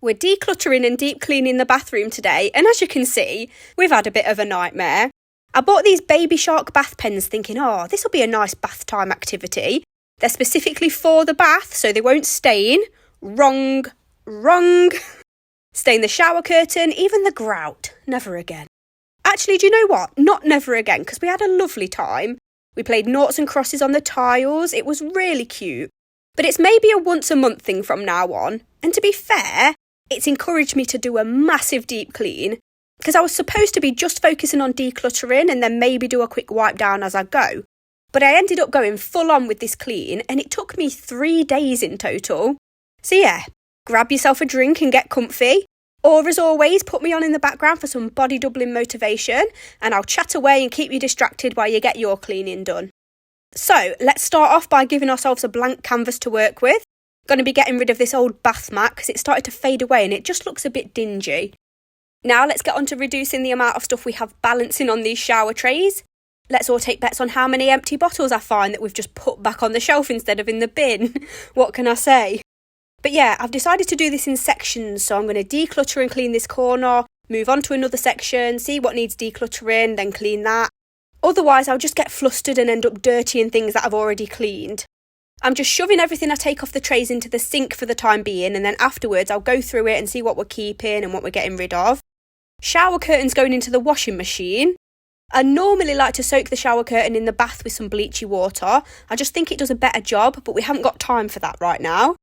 We're decluttering and deep cleaning the bathroom today, and as you can see, we've had a bit of a nightmare. I bought these Baby Shark bath pens thinking, this will be a nice bath time activity. They're specifically for the bath, so they won't stain. Wrong. Stain the shower curtain, even the grout. Never again. Actually, do you know what? Not never again, because we had a lovely time. We played noughts and crosses on the tiles. It was really cute. But it's maybe a once a month thing from now on. And to be fair, it's encouraged me to do a massive deep clean, because I was supposed to be just focusing on decluttering and then maybe do a quick wipe down as I go. But I ended up going full on with this clean, and it took me 3 days in total. So yeah, grab yourself a drink and get comfy. Or as always, put me on in the background for some body doubling motivation, and I'll chat away and keep you distracted while you get your cleaning done. So let's start off by giving ourselves a blank canvas to work with. Going to be getting rid of this old bath mat because it started to fade away and it just looks a bit dingy. Now let's get on to reducing the amount of stuff we have balancing on these shower trays. Let's all take bets on how many empty bottles I find that we've just put back on the shelf instead of in the bin. What can I say? But yeah, I've decided to do this in sections, so I'm going to declutter and clean this corner, move on to another section, see what needs decluttering, then clean that. Otherwise, I'll just get flustered and end up dirtying things that I've already cleaned. I'm just shoving everything I take off the trays into the sink for the time being, and then afterwards I'll go through it and see what we're keeping and what we're getting rid of. Shower curtains going into the washing machine. I normally like to soak the shower curtain in the bath with some bleachy water. I just think it does a better job, but we haven't got time for that right now.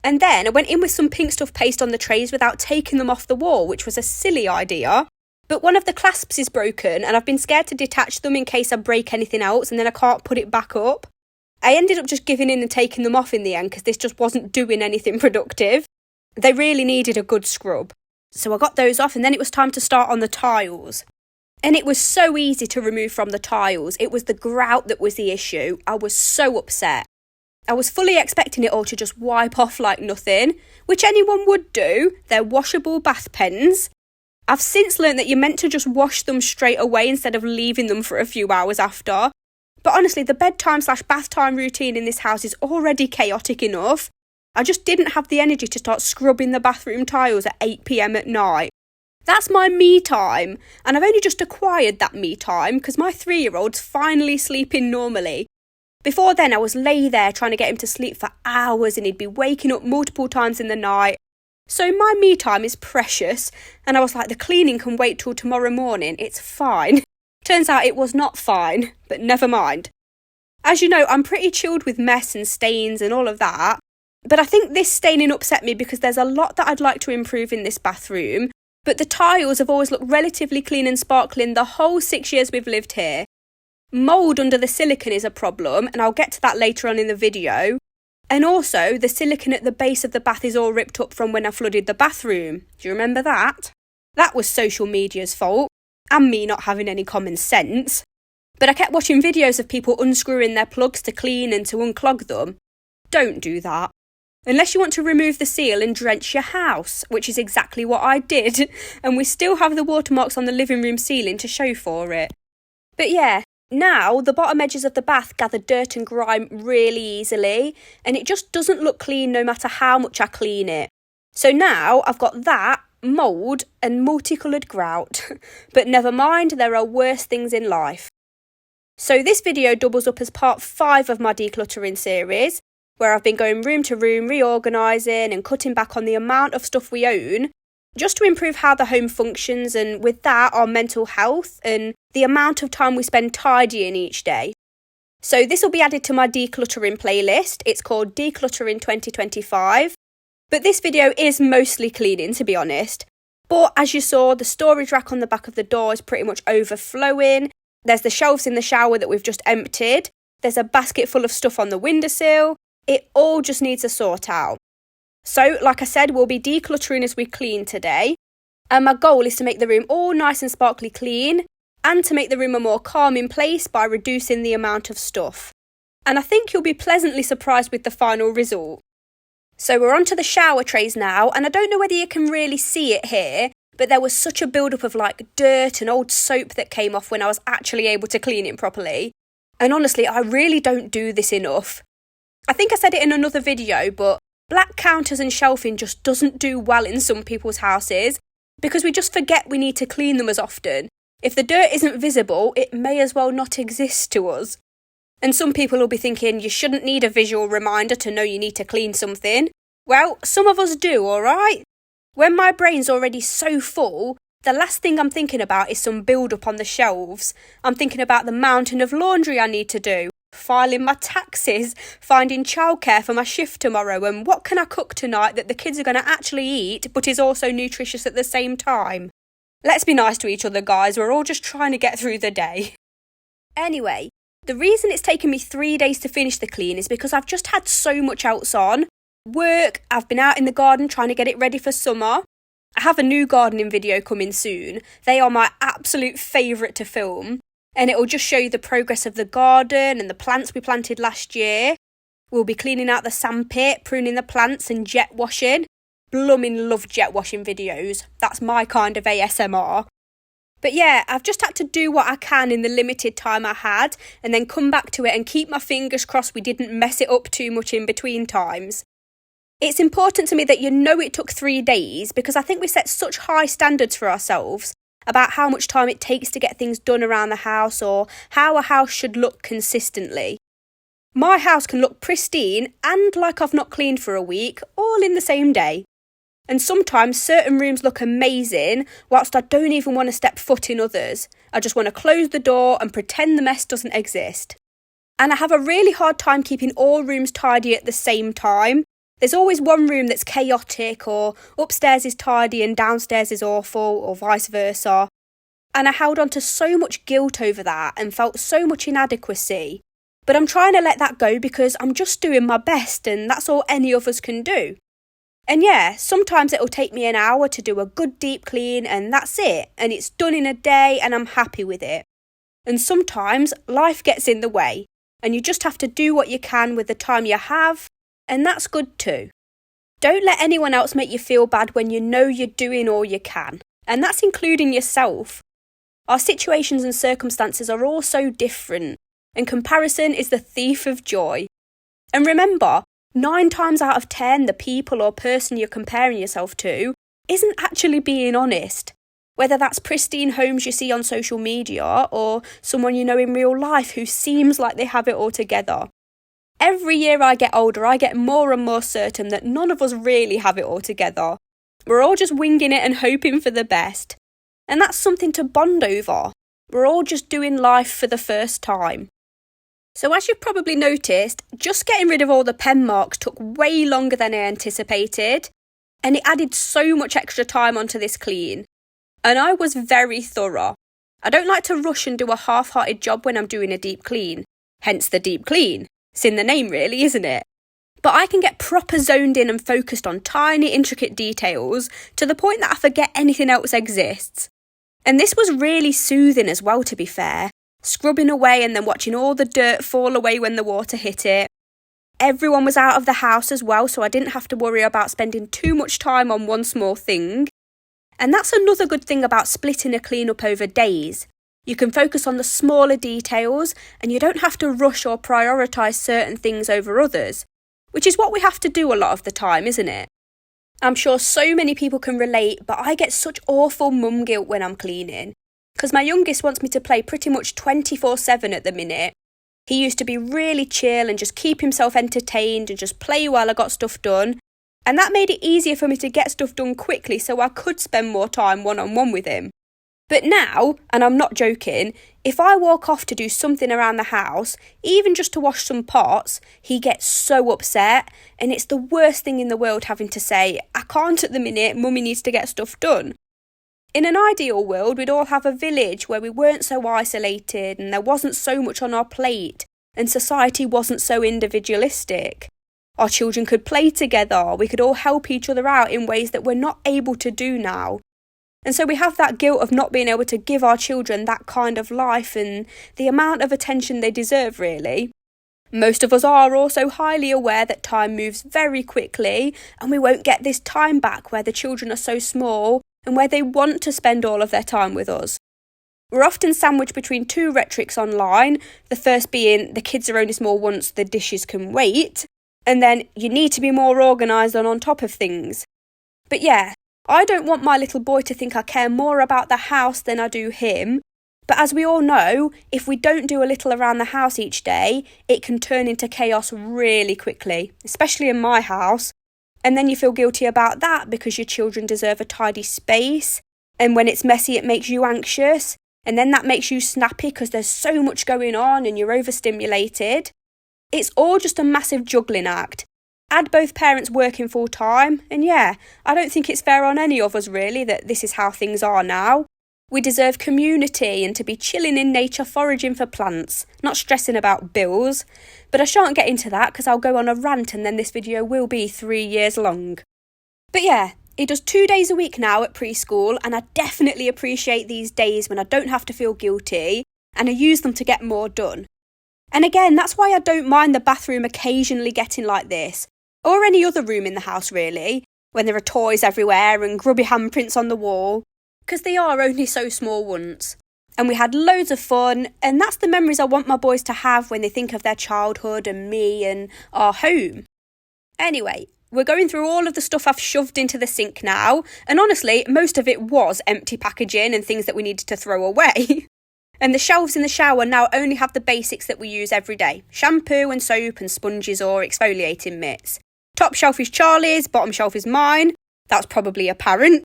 And then I went in with some pink stuff paste on the trays without taking them off the wall, which was a silly idea. But one of the clasps is broken and I've been scared to detach them in case I break anything else and then I can't put it back up. I ended up just giving in and taking them off in the end because this just wasn't doing anything productive. They really needed a good scrub. So I got those off, and then it was time to start on the tiles. And it was so easy to remove from the tiles. It was the grout that was the issue. I was so upset. I was fully expecting it all to just wipe off like nothing, which anyone would do. They're washable bath pens. I've since learned that you're meant to just wash them straight away instead of leaving them for a few hours after. But honestly, the bedtime/bath time routine in this house is already chaotic enough. I just didn't have the energy to start scrubbing the bathroom tiles at 8 p.m. at night. That's my me time, and I've only just acquired that me time because my 3-year-old's finally sleeping normally. Before then, I was lay there trying to get him to sleep for hours and he'd be waking up multiple times in the night. So my me time is precious, and I was like, the cleaning can wait till tomorrow morning, it's fine. Turns out it was not fine, but never mind. As you know, I'm pretty chilled with mess and stains and all of that, but I think this staining upset me because there's a lot that I'd like to improve in this bathroom, but the tiles have always looked relatively clean and sparkling the whole 6 years we've lived here. Mould under the silicone is a problem, and I'll get to that later on in the video. And also, the silicone at the base of the bath is all ripped up from when I flooded the bathroom. Do you remember that? That was social media's fault, and me not having any common sense. But I kept watching videos of people unscrewing their plugs to clean and to unclog them. Don't do that. Unless you want to remove the seal and drench your house, which is exactly what I did, and we still have the watermarks on the living room ceiling to show for it. But yeah, now the bottom edges of the bath gather dirt and grime really easily, and it just doesn't look clean no matter how much I clean it. So now I've got that, mould and multicoloured grout. But never mind, there are worse things in life. So this video doubles up as part 5 of my decluttering series, where I've been going room to room, reorganising and cutting back on the amount of stuff we own, just to improve how the home functions, and with that our mental health and the amount of time we spend tidying each day. So this will be added to my decluttering playlist. It's called Decluttering 2025. But this video is mostly cleaning, to be honest. But as you saw, the storage rack on the back of the door is pretty much overflowing. There's the shelves in the shower that we've just emptied. There's a basket full of stuff on the windowsill. It all just needs a sort out. So, like I said, we'll be decluttering as we clean today. And my goal is to make the room all nice and sparkly clean, and to make the room a more calming place by reducing the amount of stuff. And I think you'll be pleasantly surprised with the final result. So we're onto the shower trays now, and I don't know whether you can really see it here, but there was such a build-up of like dirt and old soap that came off when I was actually able to clean it properly. And honestly, I really don't do this enough. I think I said it in another video, but Black counters and shelving just doesn't do well in some people's houses because we just forget we need to clean them as often. If the dirt isn't visible, it may as well not exist to us. And some people will be thinking you shouldn't need a visual reminder to know you need to clean something. Well, some of us do, alright? When my brain's already so full, the last thing I'm thinking about is some build-up on the shelves. I'm thinking about the mountain of laundry I need to do, filing my taxes, finding childcare for my shift tomorrow, and what can I cook tonight that the kids are going to actually eat but is also nutritious at the same time. Let's be nice to each other, guys. We're all just trying to get through the day. Anyway, the reason it's taken me 3 days to finish the clean is because I've just had so much else on. Work, I've been out in the garden trying to get it ready for summer. I have a new gardening video coming soon. They are my absolute favourite to film. And it'll just show you the progress of the garden and the plants we planted last year. We'll be cleaning out the sandpit, pruning the plants and jet washing. Blooming love jet washing videos. That's my kind of ASMR. But yeah, I've just had to do what I can in the limited time I had and then come back to it and keep my fingers crossed we didn't mess it up too much in between times. It's important to me that you know it took 3 days because I think we set such high standards for ourselves about how much time it takes to get things done around the house or how a house should look consistently. My house can look pristine and like I've not cleaned for a week, all in the same day. And sometimes certain rooms look amazing, whilst I don't even want to step foot in others. I just want to close the door and pretend the mess doesn't exist. And I have a really hard time keeping all rooms tidy at the same time. There's always one room that's chaotic, or upstairs is tidy and downstairs is awful, or vice versa. And I held on to so much guilt over that and felt so much inadequacy. But I'm trying to let that go because I'm just doing my best and that's all any of us can do. And yeah, sometimes it'll take me an hour to do a good deep clean and that's it. And it's done in a day and I'm happy with it. And sometimes life gets in the way and you just have to do what you can with the time you have. And that's good too. Don't let anyone else make you feel bad when you know you're doing all you can. And that's including yourself. Our situations and circumstances are all so different. And comparison is the thief of joy. And remember, 9 times out of 10, the people or person you're comparing yourself to isn't actually being honest. Whether that's pristine homes you see on social media or someone you know in real life who seems like they have it all together. Every year I get older, I get more and more certain that none of us really have it all together. We're all just winging it and hoping for the best. And that's something to bond over. We're all just doing life for the first time. So as you've probably noticed, just getting rid of all the pen marks took way longer than I anticipated, and it added so much extra time onto this clean. And I was very thorough. I don't like to rush and do a half-hearted job when I'm doing a deep clean, hence the deep clean. It's in the name really, isn't it? But I can get proper zoned in and focused on tiny, intricate details to the point that I forget anything else exists. And this was really soothing as well, to be fair. Scrubbing away and then watching all the dirt fall away when the water hit it. Everyone was out of the house as well, so I didn't have to worry about spending too much time on one small thing. And that's another good thing about splitting a clean-up over days. You can focus on the smaller details and you don't have to rush or prioritise certain things over others, which is what we have to do a lot of the time, isn't it? I'm sure so many people can relate, but I get such awful mum guilt when I'm cleaning. Because my youngest wants me to play pretty much 24/7 at the minute. He used to be really chill and just keep himself entertained and just play while I got stuff done. And that made it easier for me to get stuff done quickly so I could spend more time one-on-one with him. But now, and I'm not joking, if I walk off to do something around the house, even just to wash some pots, he gets so upset. And it's the worst thing in the world having to say, I can't at the minute, mummy needs to get stuff done. In an ideal world, we'd all have a village where we weren't so isolated and there wasn't so much on our plate and society wasn't so individualistic. Our children could play together, we could all help each other out in ways that we're not able to do now. And so we have that guilt of not being able to give our children that kind of life and the amount of attention they deserve, really. Most of us are also highly aware that time moves very quickly and we won't get this time back where the children are so small and where they want to spend all of their time with us. We're often sandwiched between 2 rhetorics online, the first being the kids are only small once, the dishes can wait, And then you need to be more organised and on top of things. But yeah, I don't want my little boy to think I care more about the house than I do him. But as we all know, if we don't do a little around the house each day, it can turn into chaos really quickly, especially in my house. And then you feel guilty about that because your children deserve a tidy space. And when it's messy, it makes you anxious. And then that makes you snappy because there's so much going on and you're overstimulated. It's all just a massive juggling act. Add both parents working full time, and yeah, I don't think it's fair on any of us really that this is how things are now. We deserve community and to be chilling in nature foraging for plants, not stressing about bills. But I shan't get into that because I'll go on a rant and then this video will be 3 years long. But yeah, he does 2 days a week now at preschool, and I definitely appreciate these days when I don't have to feel guilty and I use them to get more done. And again, that's why I don't mind the bathroom occasionally getting like this, or any other room in the house really, when there are toys everywhere and grubby handprints on the wall, because they are only so small once. And we had loads of fun, and that's the memories I want my boys to have when they think of their childhood and me and our home. Anyway, we're going through all of the stuff I've shoved into the sink now, and honestly, most of it was empty packaging and things that we needed to throw away. And the shelves in the shower now only have the basics that we use every day. Shampoo and soap and sponges or exfoliating mitts. Top shelf is Charlie's, bottom shelf is mine. That's probably apparent.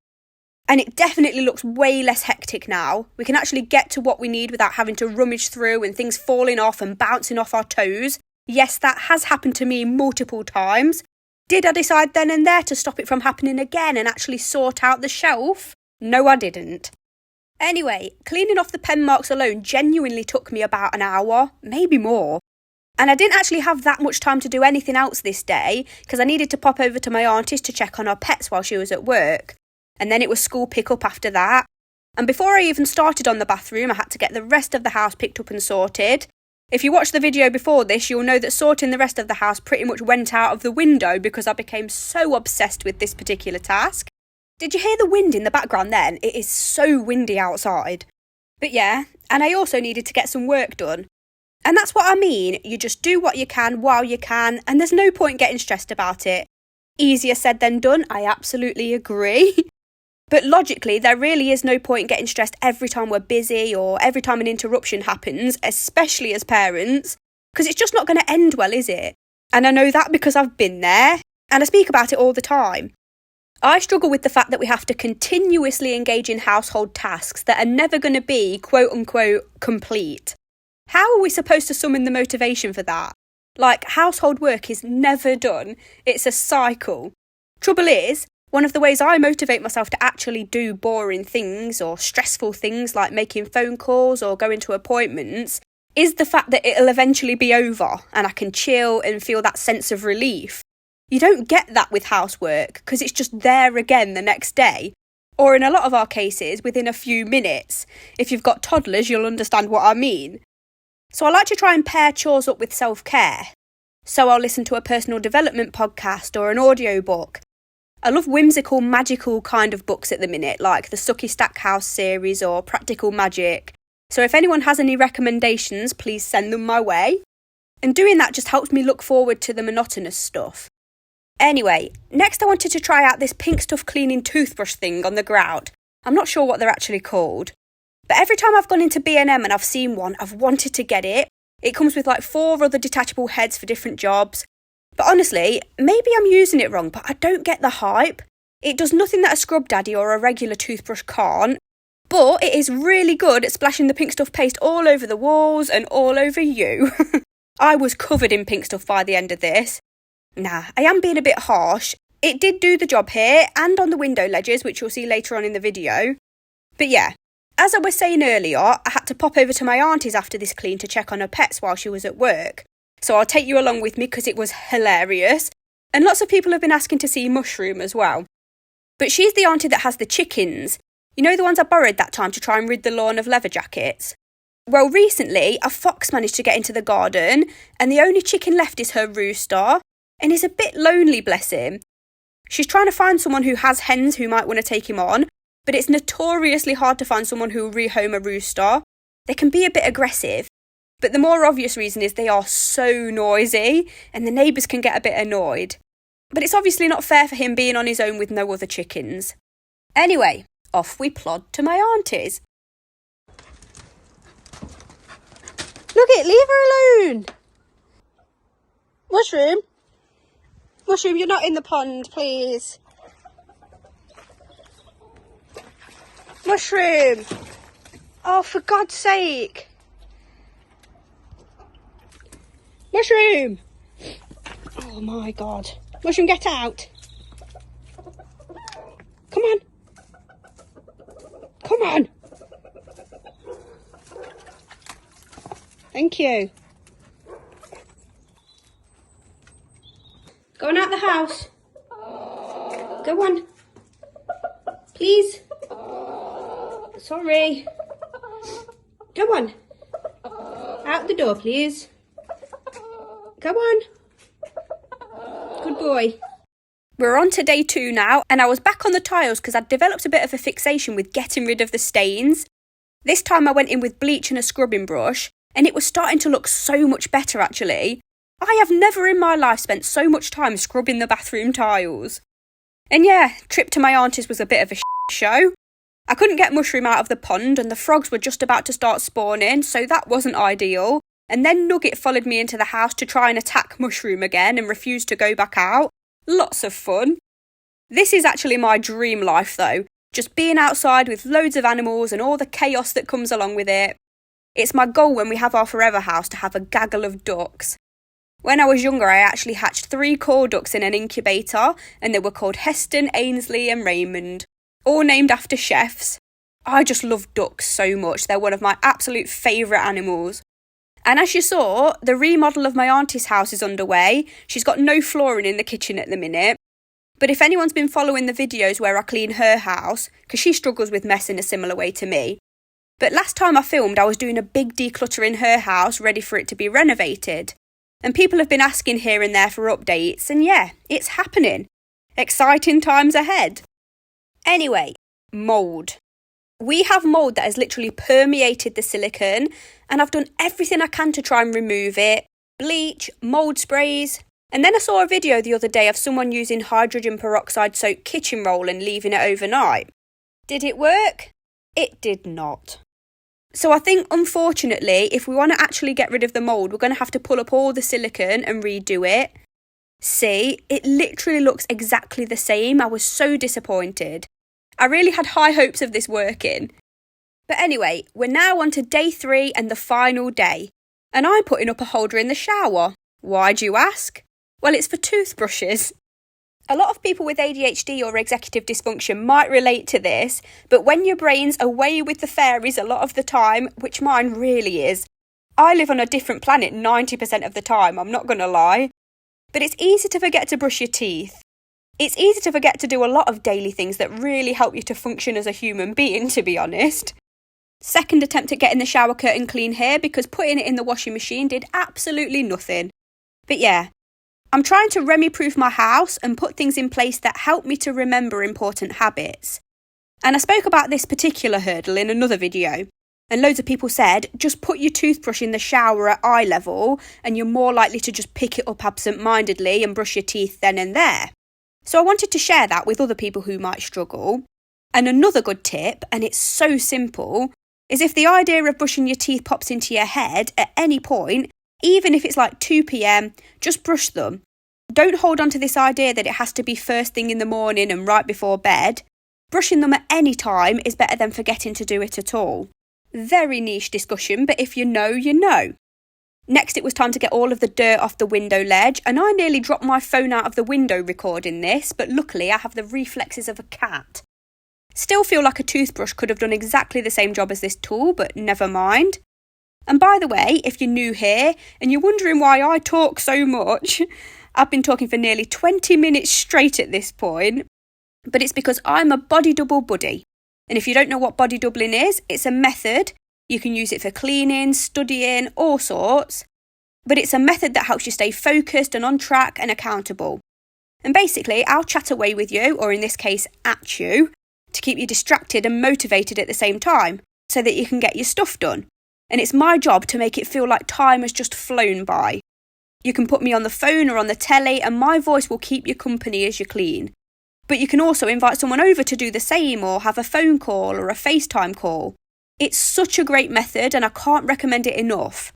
And it definitely looks way less hectic now. We can actually get to what we need without having to rummage through and things falling off and bouncing off our toes. Yes, that has happened to me multiple times. Did I decide then and there to stop it from happening again and actually sort out the shelf? No, I didn't. Anyway, cleaning off the pen marks alone genuinely took me about an hour, maybe more. And I didn't actually have that much time to do anything else this day because I needed to pop over to my auntie's to check on our pets while she was at work. And then it was school pick-up after that. And before I even started on the bathroom, I had to get the rest of the house picked up and sorted. If you watched the video before this, you'll know that sorting the rest of the house pretty much went out of the window because I became so obsessed with this particular task. Did you hear the wind in the background then? It is so windy outside. But yeah, and I also needed to get some work done. And that's what I mean, you just do what you can while you can, and there's no point getting stressed about it. Easier said than done, I absolutely agree. But logically, there really is no point getting stressed every time we're busy or every time an interruption happens, especially as parents, because it's just not going to end well, is it? And I know that because I've been there, and I speak about it all the time. I struggle with the fact that we have to continuously engage in household tasks that are never going to be, quote-unquote, complete. How are we supposed to summon the motivation for that? Like, household work is never done. It's a cycle. Trouble is, one of the ways I motivate myself to actually do boring things or stressful things like making phone calls or going to appointments is the fact that it'll eventually be over and I can chill and feel that sense of relief. You don't get that with housework because it's just there again the next day. Or in a lot of our cases, within a few minutes. If you've got toddlers, you'll understand what I mean. So I like to try and pair chores up with self-care. So I'll listen to a personal development podcast or an audiobook. I love whimsical, magical kind of books at the minute, like the Sucky Stackhouse series or Practical Magic. So if anyone has any recommendations, please send them my way. And doing that just helps me look forward to the monotonous stuff. Anyway, next I wanted to try out this pink stuff cleaning toothbrush thing on the grout. I'm not sure what they're actually called. But every time I've gone into B&M and I've seen one, I've wanted to get it. It comes with like 4 other detachable heads for different jobs. But honestly, maybe I'm using it wrong, but I don't get the hype. It does nothing that a scrub daddy or a regular toothbrush can't. But it is really good at splashing the pink stuff paste all over the walls and all over you. I was covered in pink stuff by the end of this. Nah, I am being a bit harsh. It did do the job here and on the window ledges, which you'll see later on in the video. But yeah, as I was saying earlier, I had to pop over to my auntie's after this clean to check on her pets while she was at work. So I'll take you along with me because it was hilarious. And lots of people have been asking to see Mushroom as well. But she's the auntie that has the chickens. You know, the ones I borrowed that time to try and rid the lawn of leather jackets? Well, recently, a fox managed to get into the garden, and the only chicken left is her rooster. And he's a bit lonely, bless him. She's trying to find someone who has hens who might want to take him on, but it's notoriously hard to find someone who will rehome a rooster. They can be a bit aggressive. But the more obvious reason is they are so noisy and the neighbours can get a bit annoyed. But it's obviously not fair for him being on his own with no other chickens. Anyway, off we plod to my auntie's. Look it, leave her alone. Mushroom. Mushroom, you're not in the pond, please. Mushroom. Oh, for God's sake. Mushroom. Oh my God. Mushroom, get out. Come on. Come on. Thank you. Going out the house. Go on. Please. Sorry. Go on. Out the door, please. Go on. Good boy. We're on to day 2 now, and I was back on the tiles because I'd developed a bit of a fixation with getting rid of the stains. This time I went in with bleach and a scrubbing brush, and it was starting to look so much better actually. I have never in my life spent so much time scrubbing the bathroom tiles. And yeah, trip to my auntie's was a bit of a show. I couldn't get Mushroom out of the pond and the frogs were just about to start spawning, so that wasn't ideal. And then Nugget followed me into the house to try and attack Mushroom again and refused to go back out. Lots of fun. This is actually my dream life though, just being outside with loads of animals and all the chaos that comes along with it. It's my goal when we have our forever house to have a gaggle of ducks. When I was younger, I actually hatched 3 core ducks in an incubator, and they were called Heston, Ainsley and Raymond, all named after chefs. I just love ducks so much, they're one of my absolute favourite animals. And as you saw, the remodel of my auntie's house is underway. She's got no flooring in the kitchen at the minute. But if anyone's been following the videos where I clean her house, because she struggles with mess in a similar way to me. But last time I filmed, I was doing a big declutter in her house, ready for it to be renovated. And people have been asking here and there for updates, and yeah, it's happening. Exciting times ahead. Anyway, mould. We have mould that has literally permeated the silicone, and I've done everything I can to try and remove it. Bleach, mould sprays. And then I saw a video the other day of someone using hydrogen peroxide soaked kitchen roll and leaving it overnight. Did it work? It did not. So I think, unfortunately, if we want to actually get rid of the mould, we're going to have to pull up all the silicone and redo it. See, it literally looks exactly the same. I was so disappointed. I really had high hopes of this working. But anyway, we're now on to day 3 and the final day. And I'm putting up a holder in the shower. Why do you ask? Well, it's for toothbrushes. A lot of people with ADHD or executive dysfunction might relate to this, but when your brain's away with the fairies a lot of the time, which mine really is, I live on a different planet 90% of the time, I'm not going to lie. But it's easy to forget to brush your teeth. It's easy to forget to do a lot of daily things that really help you to function as a human being, to be honest. Second attempt at getting the shower curtain clean here because putting it in the washing machine did absolutely nothing. But yeah, I'm trying to Remy-proof my house and put things in place that help me to remember important habits. And I spoke about this particular hurdle in another video, and loads of people said, just put your toothbrush in the shower at eye level and you're more likely to just pick it up absent-mindedly and brush your teeth then and there. So I wanted to share that with other people who might struggle. And another good tip, and it's so simple, is if the idea of brushing your teeth pops into your head at any point, even if it's like 2 p.m, just brush them. Don't hold on to this idea that it has to be first thing in the morning and right before bed. Brushing them at any time is better than forgetting to do it at all. Very niche discussion, but if you know, you know. Next, it was time to get all of the dirt off the window ledge, and I nearly dropped my phone out of the window recording this, but luckily I have the reflexes of a cat. Still feel like a toothbrush could have done exactly the same job as this tool, but never mind. And by the way, if you're new here and you're wondering why I talk so much, I've been talking for nearly 20 minutes straight at this point, but it's because I'm a body double buddy. And if you don't know what body doubling is, it's a method. You can use it for cleaning, studying, all sorts. But it's a method that helps you stay focused and on track and accountable. And basically, I'll chat away with you, or in this case, at you, to keep you distracted and motivated at the same time, so that you can get your stuff done. and it's my job to make it feel like time has just flown by. You can put me on the phone or on the telly, and my voice will keep you company as you clean. But you can also invite someone over to do the same, or have a phone call or a FaceTime call. It's such a great method, and I can't recommend it enough.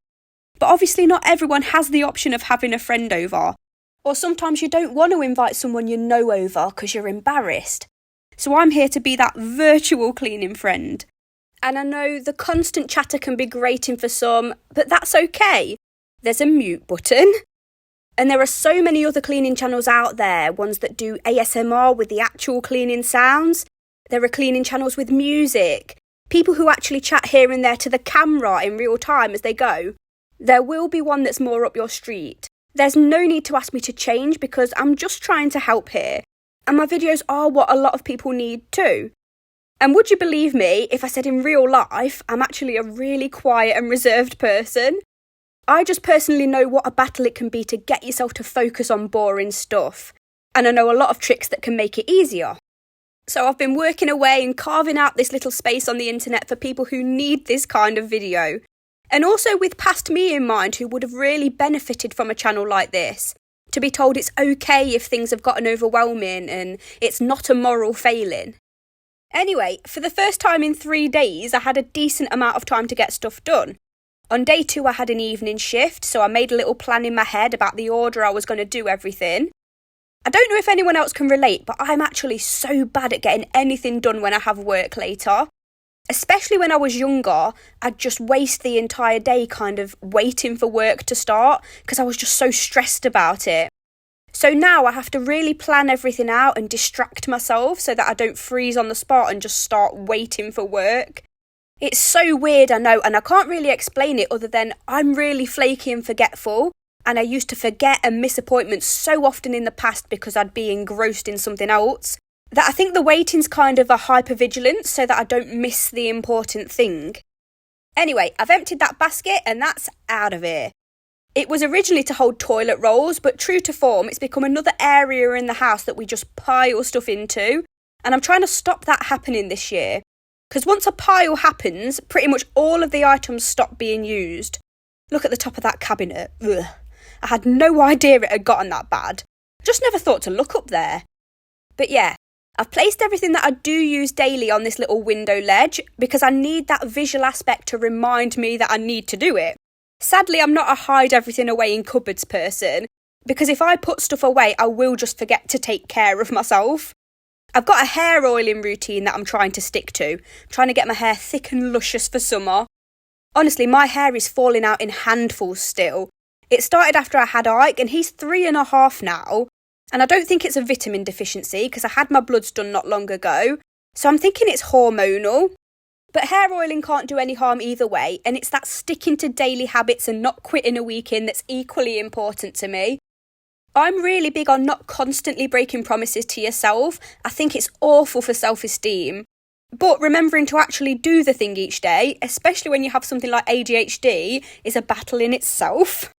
But obviously not everyone has the option of having a friend over. Or sometimes you don't want to invite someone you know over because you're embarrassed. So I'm here to be that virtual cleaning friend. And I know the constant chatter can be grating for some, but that's okay. There's a mute button. And there are so many other cleaning channels out there, ones that do ASMR with the actual cleaning sounds. There are cleaning channels with music, people who actually chat here and there to the camera in real time as they go. There will be one that's more up your street. There's no need to ask me to change because I'm just trying to help here. And my videos are what a lot of people need too. And would you believe me if I said in real life, I'm actually a really quiet and reserved person? I just personally know what a battle it can be to get yourself to focus on boring stuff. And I know a lot of tricks that can make it easier. So I've been working away and carving out this little space on the internet for people who need this kind of video. And also with past me in mind who would have really benefited from a channel like this. To be told it's okay if things have gotten overwhelming and it's not a moral failing. Anyway, for the first time in 3 days, I had a decent amount of time to get stuff done. On day 2, I had an evening shift, so I made a little plan in my head about the order I was going to do everything. I don't know if anyone else can relate, but I'm actually so bad at getting anything done when I have work later. Especially when I was younger, I'd just waste the entire day kind of waiting for work to start because I was just so stressed about it. So now I have to really plan everything out and distract myself so that I don't freeze on the spot and just start waiting for work. It's so weird, I know, and I can't really explain it other than I'm really flaky and forgetful, and I used to forget and miss appointments so often in the past because I'd be engrossed in something else, that I think the waiting's kind of a hypervigilance so that I don't miss the important thing. Anyway, I've emptied that basket and that's out of here. It was originally to hold toilet rolls, but true to form, it's become another area in the house that we just pile stuff into, and I'm trying to stop that happening this year. Because once a pile happens, pretty much all of the items stop being used. Look at the top of that cabinet. Ugh. I had no idea it had gotten that bad. Just never thought to look up there. But yeah, I've placed everything that I do use daily on this little window ledge because I need that visual aspect to remind me that I need to do it. Sadly, I'm not a hide everything away in cupboards person because if I put stuff away, I will just forget to take care of myself. I've got a hair oiling routine that I'm trying to stick to, trying to get my hair thick and luscious for summer. Honestly, my hair is falling out in handfuls still. It started after I had Ike and he's 3.5 now. And I don't think it's a vitamin deficiency because I had my bloods done not long ago. So I'm thinking it's hormonal. But hair oiling can't do any harm either way. And it's that sticking to daily habits and not quitting a week in that's equally important to me. I'm really big on not constantly breaking promises to yourself. I think it's awful for self-esteem. But remembering to actually do the thing each day, especially when you have something like ADHD, is a battle in itself.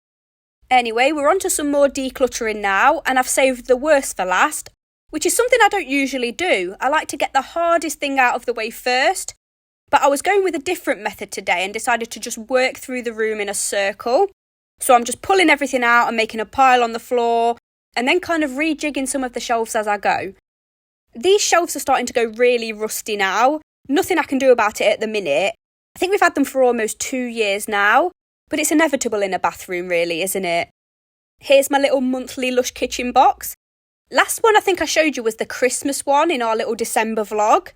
Anyway, we're on to some more decluttering now, and I've saved the worst for last, which is something I don't usually do. I like to get the hardest thing out of the way first, but I was going with a different method today and decided to just work through the room in a circle. So I'm just pulling everything out and making a pile on the floor and then kind of rejigging some of the shelves as I go. These shelves are starting to go really rusty now. Nothing I can do about it at the minute. I think we've had them for almost 2 years now, but it's inevitable in a bathroom really, isn't it? Here's my little monthly Lush kitchen box. Last one I think I showed you was the Christmas one in our little December vlog.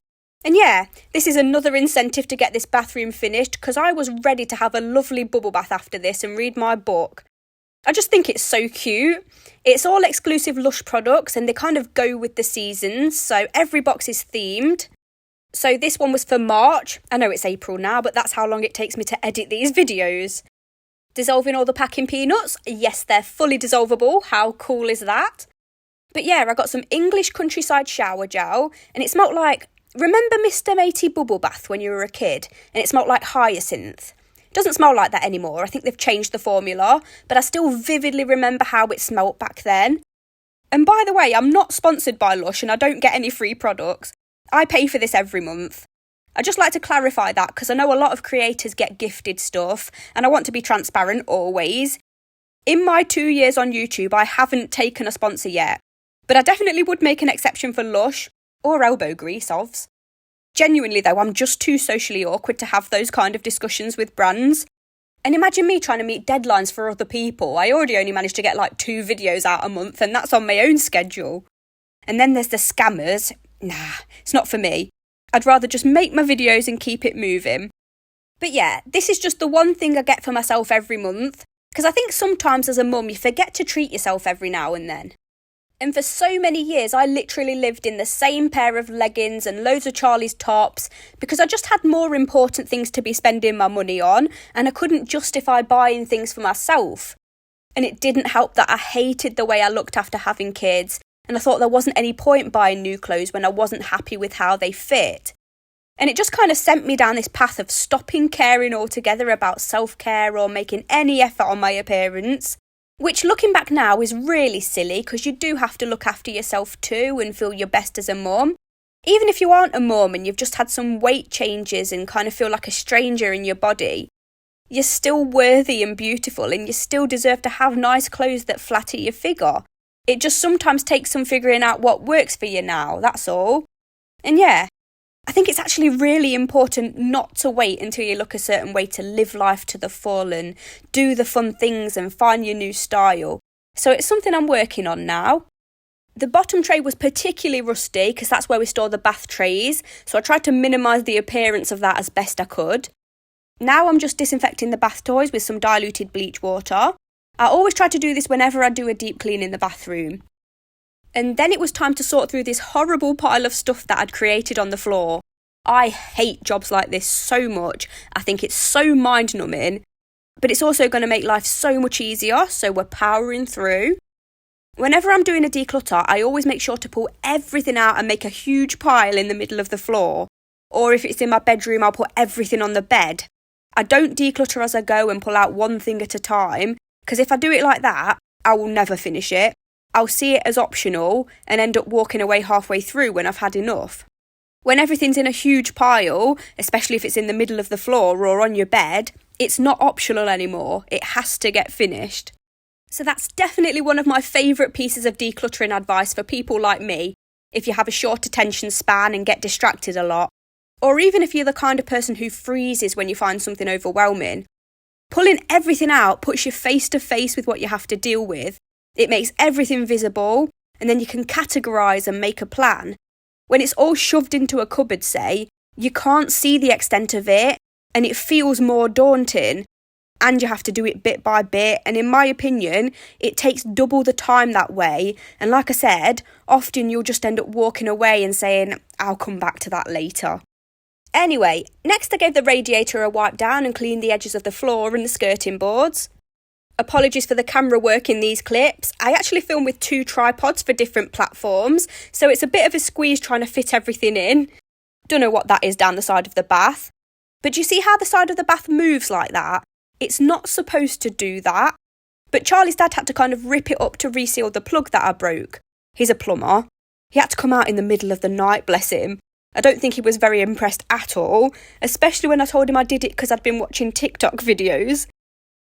And yeah, this is another incentive to get this bathroom finished because I was ready to have a lovely bubble bath after this and read my book. I just think it's so cute. It's all exclusive Lush products and they kind of go with the seasons, so every box is themed. So this one was for March. I know it's April now, but that's how long it takes me to edit these videos. Dissolving all the packing peanuts. Yes, they're fully dissolvable. How cool is that? But yeah, I got some English countryside shower gel and it smelled like, remember Mr. Matey bubble bath when you were a kid and it smelled like hyacinth? It doesn't smell like that anymore. I think they've changed the formula, but I still vividly remember how it smelled back then. And by the way, I'm not sponsored by Lush and I don't get any free products. I pay for this every month. I just like to clarify that because I know a lot of creators get gifted stuff and I want to be transparent always. In my 2 years on YouTube, I haven't taken a sponsor yet, but I definitely would make an exception for Lush or elbow grease, ovs. Genuinely though, I'm just too socially awkward to have those kind of discussions with brands. And imagine me trying to meet deadlines for other people. I already only managed to get like 2 videos out a month and that's on my own schedule. And then there's the scammers. Nah, it's not for me. I'd rather just make my videos and keep it moving. But yeah, this is just the one thing I get for myself every month, because I think sometimes as a mum you forget to treat yourself every now and then. And for so many years I literally lived in the same pair of leggings and loads of Charlie's tops because I just had more important things to be spending my money on and I couldn't justify buying things for myself. And it didn't help that I hated the way I looked after having kids. And I thought there wasn't any point buying new clothes when I wasn't happy with how they fit. And it just kind of sent me down this path of stopping caring altogether about self-care or making any effort on my appearance. Which looking back now is really silly because you do have to look after yourself too and feel your best as a mum. Even if you aren't a mum and you've just had some weight changes and kind of feel like a stranger in your body, you're still worthy and beautiful and you still deserve to have nice clothes that flatter your figure. It just sometimes takes some figuring out what works for you now, that's all. And yeah, I think it's actually really important not to wait until you look a certain way to live life to the full and do the fun things and find your new style. So it's something I'm working on now. The bottom tray was particularly rusty because that's where we store the bath trays, so I tried to minimise the appearance of that as best I could. Now I'm just disinfecting the bath toys with some diluted bleach water. I always try to do this whenever I do a deep clean in the bathroom. And then it was time to sort through this horrible pile of stuff that I'd created on the floor. I hate jobs like this so much. I think it's so mind-numbing, but it's also going to make life so much easier, so we're powering through. Whenever I'm doing a declutter, I always make sure to pull everything out and make a huge pile in the middle of the floor. Or if it's in my bedroom, I'll put everything on the bed. I don't declutter as I go and pull out one thing at a time, because if I do it like that, I will never finish it. I'll see it as optional and end up walking away halfway through when I've had enough. When everything's in a huge pile, especially if it's in the middle of the floor or on your bed, it's not optional anymore. It has to get finished. So that's definitely one of my favourite pieces of decluttering advice for people like me, if you have a short attention span and get distracted a lot, or even if you're the kind of person who freezes when you find something overwhelming. Pulling everything out puts you face to face with what you have to deal with. It makes everything visible, and then you can categorise and make a plan. When it's all shoved into a cupboard, say, you can't see the extent of it, and it feels more daunting, and you have to do it bit by bit, and in my opinion, it takes double the time that way, and like I said, often you'll just end up walking away and saying, I'll come back to that later. Anyway, next I gave the radiator a wipe down and cleaned the edges of the floor and the skirting boards. Apologies for the camera work in these clips. I actually film with 2 tripods for different platforms, so it's a bit of a squeeze trying to fit everything in. Don't know what that is down the side of the bath. But do you see how the side of the bath moves like that? It's not supposed to do that. But Charlie's dad had to kind of rip it up to reseal the plug that I broke. He's a plumber. He had to come out in the middle of the night, bless him. I don't think he was very impressed at all, especially when I told him I did it because I'd been watching TikTok videos.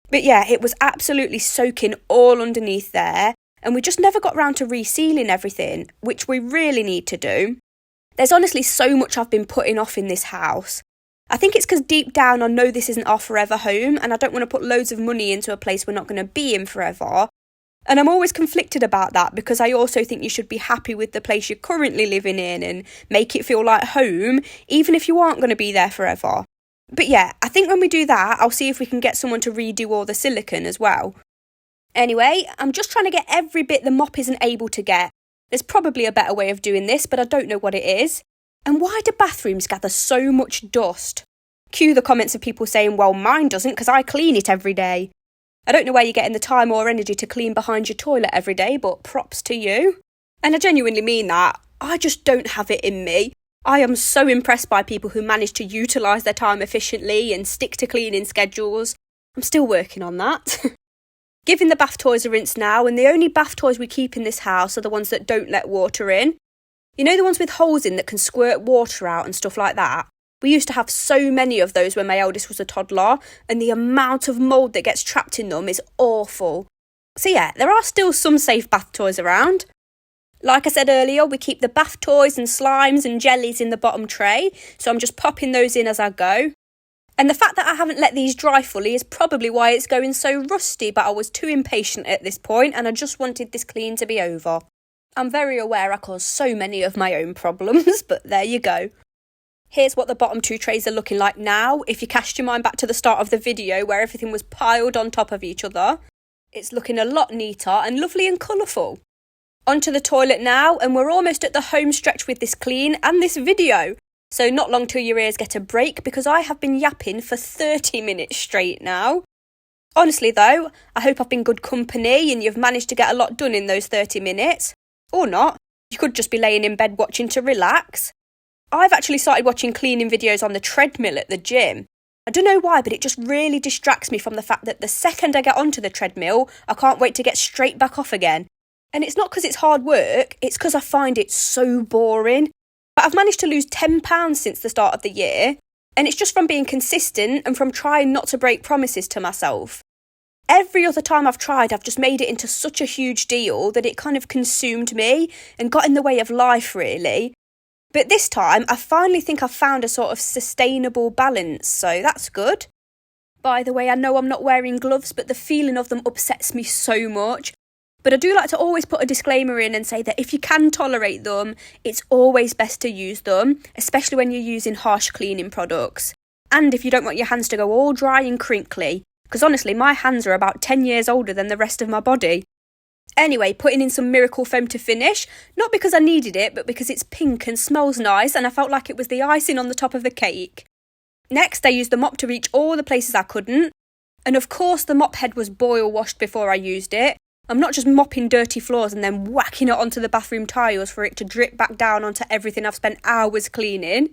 But yeah, it was absolutely soaking all underneath there, and we just never got round to resealing everything, which we really need to do. There's honestly so much I've been putting off in this house. I think it's because deep down I know this isn't our forever home, and I don't want to put loads of money into a place we're not going to be in forever. And I'm always conflicted about that because I also think you should be happy with the place you're currently living in and make it feel like home, even if you aren't going to be there forever. But yeah, I think when we do that, I'll see if we can get someone to redo all the silicone as well. Anyway, I'm just trying to get every bit the mop isn't able to get. There's probably a better way of doing this, but I don't know what it is. And why do bathrooms gather so much dust? Cue the comments of people saying, well, mine doesn't because I clean it every day. I don't know where you're getting the time or energy to clean behind your toilet every day, but props to you. And I genuinely mean that. I just don't have it in me. I am so impressed by people who manage to utilise their time efficiently and stick to cleaning schedules. I'm still working on that. Giving the bath toys a rinse now, and the only bath toys we keep in this house are the ones that don't let water in. You know, the ones with holes in that can squirt water out and stuff like that? We used to have so many of those when my eldest was a toddler, and the amount of mould that gets trapped in them is awful. So yeah, there are still some safe bath toys around. Like I said earlier, we keep the bath toys and slimes and jellies in the bottom tray, so I'm just popping those in as I go. And the fact that I haven't let these dry fully is probably why it's going so rusty, but I was too impatient at this point and I just wanted this clean to be over. I'm very aware I cause so many of my own problems, but there you go. Here's what the bottom two trays are looking like now. If you cast your mind back to the start of the video where everything was piled on top of each other, it's looking a lot neater and lovely and colourful. Onto the toilet now, and we're almost at the home stretch with this clean and this video. So not long till your ears get a break, because I have been yapping for 30 minutes straight now. Honestly though, I hope I've been good company and you've managed to get a lot done in those 30 minutes. Or not, you could just be laying in bed watching to relax. I've actually started watching cleaning videos on the treadmill at the gym. I don't know why, but it just really distracts me from the fact that the second I get onto the treadmill, I can't wait to get straight back off again. And it's not because it's hard work, it's because I find it so boring. But I've managed to lose £10 since the start of the year, and it's just from being consistent and from trying not to break promises to myself. Every other time I've tried, I've just made it into such a huge deal that it kind of consumed me and got in the way of life, really. But this time, I finally think I've found a sort of sustainable balance, so that's good. By the way, I know I'm not wearing gloves, but the feeling of them upsets me so much. But I do like to always put a disclaimer in and say that if you can tolerate them, it's always best to use them, especially when you're using harsh cleaning products. And if you don't want your hands to go all dry and crinkly, because honestly, my hands are about 10 years older than the rest of my body. Anyway, putting in some Miracle Foam to finish, not because I needed it, but because it's pink and smells nice and I felt like it was the icing on the top of the cake. Next, I used the mop to reach all the places I couldn't. And of course, the mop head was boil washed before I used it. I'm not just mopping dirty floors and then whacking it onto the bathroom tiles for it to drip back down onto everything I've spent hours cleaning.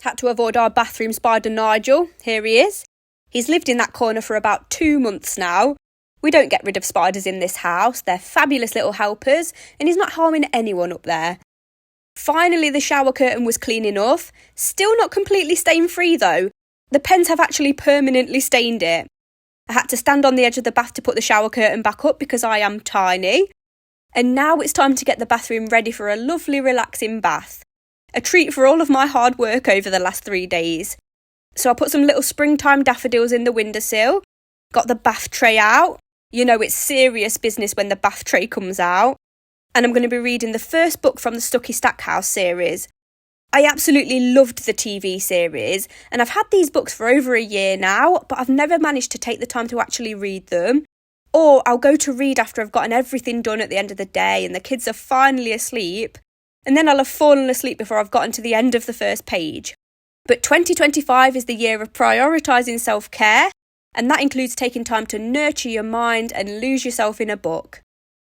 Had to avoid our bathroom spider Nigel. Here he is. He's lived in that corner for about 2 months now. We don't get rid of spiders in this house. They're fabulous little helpers and he's not harming anyone up there. Finally, the shower curtain was clean enough. Still not completely stain free though. The pens have actually permanently stained it. I had to stand on the edge of the bath to put the shower curtain back up because I am tiny. And now it's time to get the bathroom ready for a lovely relaxing bath. A treat for all of my hard work over the last 3 days. So I put some little springtime daffodils in the windowsill, got the bath tray out. You know it's serious business when the bath tray comes out. And I'm going to be reading the first book from the Stucky Stackhouse series. I absolutely loved the TV series, and I've had these books for over a year now, but I've never managed to take the time to actually read them. Or I'll go to read after I've gotten everything done at the end of the day and the kids are finally asleep, and then I'll have fallen asleep before I've gotten to the end of the first page. But 2025 is the year of prioritising self-care, and that includes taking time to nurture your mind and lose yourself in a book.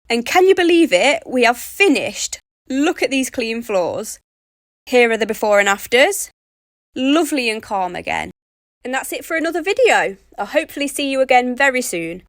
And can you believe it? We have finished. Look at these clean floors. Here are the before and afters. Lovely and calm again. And that's it for another video. I'll hopefully see you again very soon.